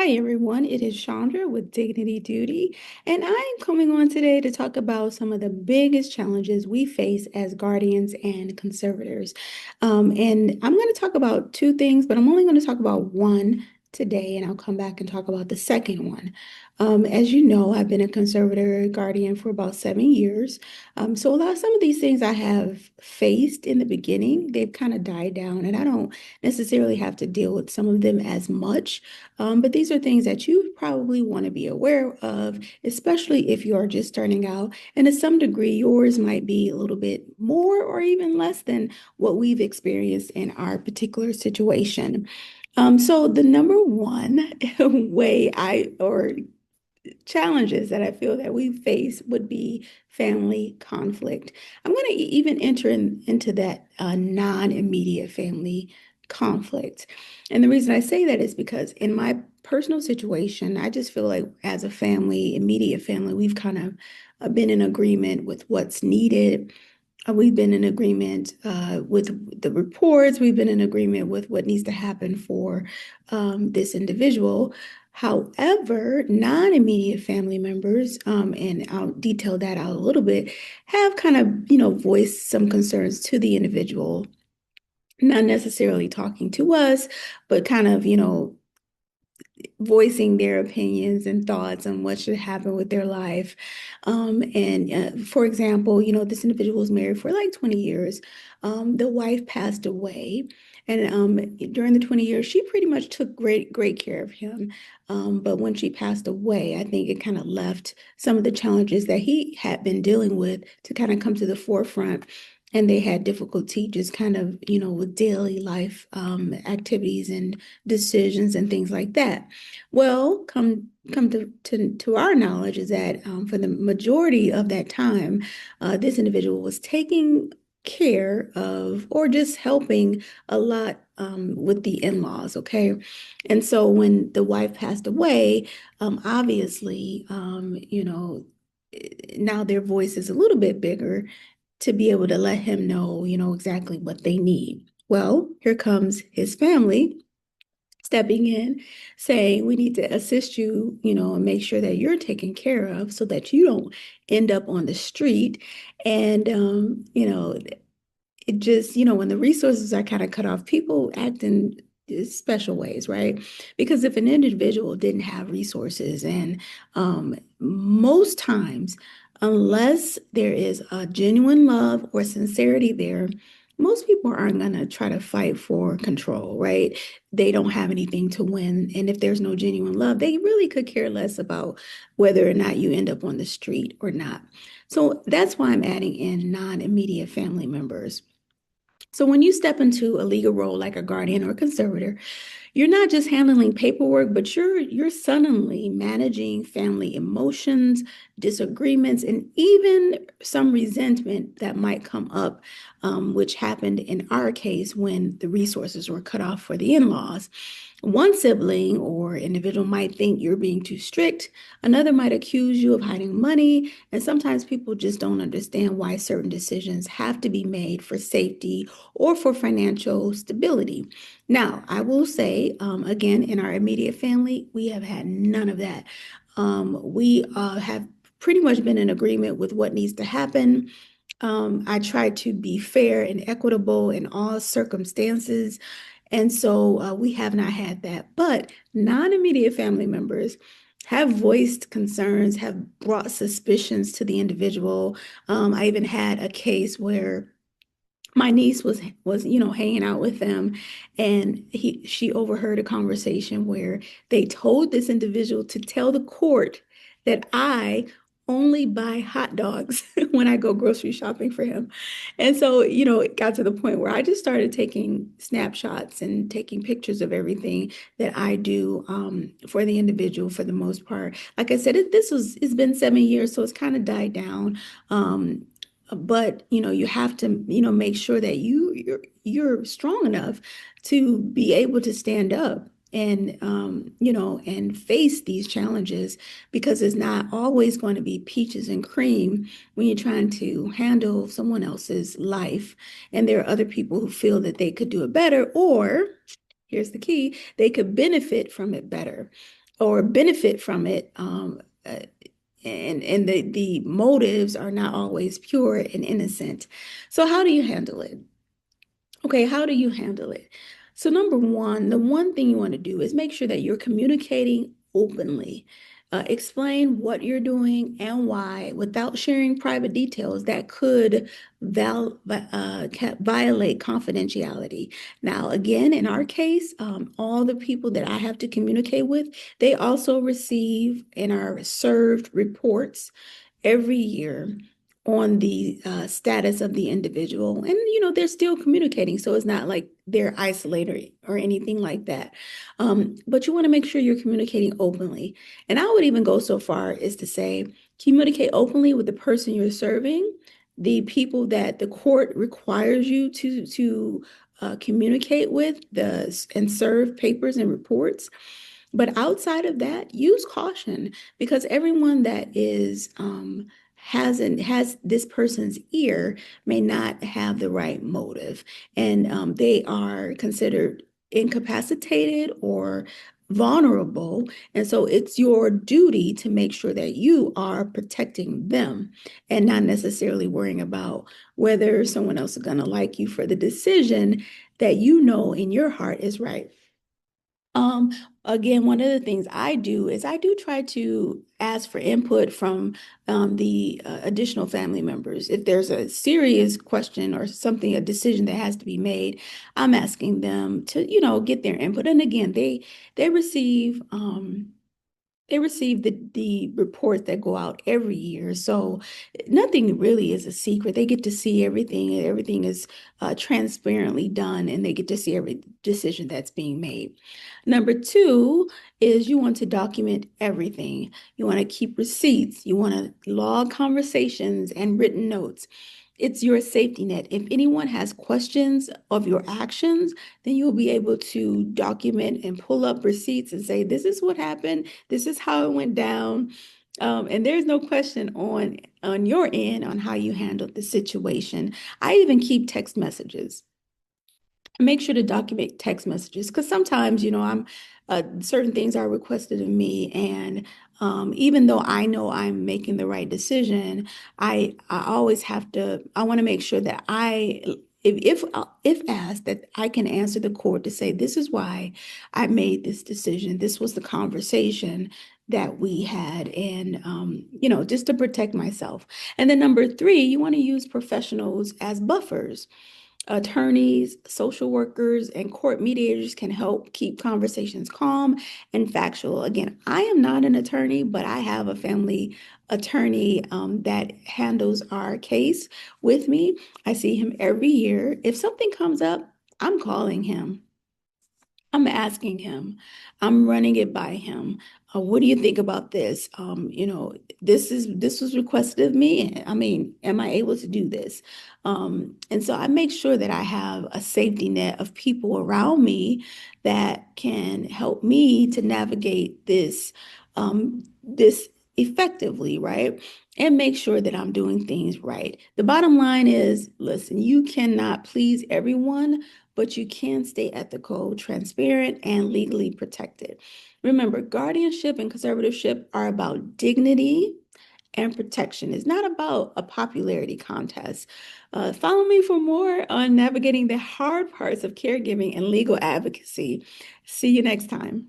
Hi everyone, it is Chandra with Dignity Duty, and I'm coming on today to talk about some of the biggest challenges we face as guardians and conservators. And I'm going to talk about two things, but I'm only going to talk about one today, and I'll come back and talk about the second one. As you know, I've been a conservator guardian for about 7 years. So some of these things I have faced in the beginning, they've kind of died down, and I don't necessarily have to deal with some of them as much. But these are things that you probably want to be aware of, especially if you're just starting out. And to some degree, yours might be a little bit more or even less than what we've experienced in our particular situation. So the number one or challenges that I feel that we face would be family conflict. I'm going to even enter into that non-immediate family conflict. And the reason I say that is because in my personal situation, I just feel like as a family, immediate family, we've kind of been in agreement with what's needed. We've been in agreement with the reports. We've been in agreement with what needs to happen for this individual. However, non-immediate family members, and I'll detail that out a little bit, have kind of, voiced some concerns to the individual, not necessarily talking to us, but kind of, voicing their opinions and thoughts on what should happen with their life. And for example, this individual was married for like 20 years. The wife passed away. And during the 20 years, she pretty much took great care of him. But when she passed away, I think it kind of left some of the challenges that he had been dealing with to kind of come to the forefront. And they had difficulty just kind of, with daily life activities and decisions and things like that. Well, come to our knowledge is that for the majority of that time, this individual was taking care of or just helping a lot with the in-laws, okay? And so when the wife passed away, obviously, now their voice is a little bit bigger to be able to let him know, exactly what they need. Well, here comes his family stepping in, saying, we need to assist you, and make sure that you're taken care of so that you don't end up on the street. And, it just, when the resources are kind of cut off, people act in special ways, right? Because if an individual didn't have resources, and most times, unless there is a genuine love or sincerity there, most people aren't going to try to fight for control, right? They don't have anything to win. And if there's no genuine love, they really could care less about whether or not you end up on the street or not. So that's why I'm adding in non-immediate family members. So when you step into a legal role like a guardian or conservator, you're not just handling paperwork, but you're suddenly managing family emotions, disagreements, and even some resentment that might come up, which happened in our case when the resources were cut off for the in-laws. One sibling or individual might think you're being too strict. Another might accuse you of hiding money. And sometimes people just don't understand why certain decisions have to be made for safety or for financial stability. Now, I will say, again, in our immediate family, we have had none of that. We have pretty much been in agreement with what needs to happen. I try to be fair and equitable in all circumstances. And so we have not had that. But non-immediate family members have voiced concerns, have brought suspicions to the individual. I even had a case where my niece was hanging out with them, and she overheard a conversation where they told this individual to tell the court that I only buy hot dogs when I go grocery shopping for him. And so, it got to the point where I just started taking snapshots and taking pictures of everything that I do for the individual for the most part. Like I said, it's been 7 years, so it's kind of died down. But you have to make sure that you're strong enough to be able to stand up and and face these challenges, because it's not always going to be peaches and cream when you're trying to handle someone else's life, and there are other people who feel that they could do it better, or here's the key, they could benefit from it better. or benefit from it. And the motives are not always pure and innocent. So how do you handle it? Okay, how do you handle it? So, number one, the one thing you want to do is make sure that you're communicating openly. Explain what you're doing and why without sharing private details that could violate confidentiality. Now, again, in our case, all the people that I have to communicate with, they also receive and are served reports every year on the status of the individual. And, they're still communicating. So it's not like they're isolated or anything like that. But you want to make sure you're communicating openly. And I would even go so far as to say, communicate openly with the person you're serving, the people that the court requires you to communicate with and serve papers and reports. But outside of that, use caution because everyone that is has this person's ear may not have the right motive, and they are considered incapacitated or vulnerable. And so it's your duty to make sure that you are protecting them and not necessarily worrying about whether someone else is going to like you for the decision that you know in your heart is right. Um, Again, one of the things I do is I do try to ask for input from the additional family members. If there's a serious question or something, a decision that has to be made, I'm asking them to, get their input. And again, they receive the reports that go out every year. So nothing really is a secret. They get to see everything, and everything is transparently done, and they get to see every decision that's being made. Number two is you want to document everything. You want to keep receipts. You want to log conversations and written notes. It's your safety net. If anyone has questions of your actions, then you'll be able to document and pull up receipts and say, this is what happened. This is how it went down. And there's no question on your end on how you handled the situation. I even keep text messages. Make sure to document text messages because sometimes, I'm certain things are requested of me, and even though I know I'm making the right decision, I always have to. I want to make sure that if asked, that I can answer the court to say this is why I made this decision. This was the conversation that we had, and just to protect myself. And then number three, you want to use professionals as buffers. Attorneys, social workers, and court mediators can help keep conversations calm and factual. Again, I am not an attorney, but I have a family attorney that handles our case with me. I see him every year. If something comes up, I'm calling him. I'm asking him. I'm running it by him. What do you think about this? This was requested of me. I mean, am I able to do this? And so I make sure that I have a safety net of people around me that can help me to navigate this effectively, right? And make sure that I'm doing things right. The bottom line is, listen, you cannot please everyone, but you can stay ethical, transparent, and legally protected. Remember, guardianship and conservatorship are about dignity and protection. It's not about a popularity contest. Follow me for more on navigating the hard parts of caregiving and legal advocacy. See you next time.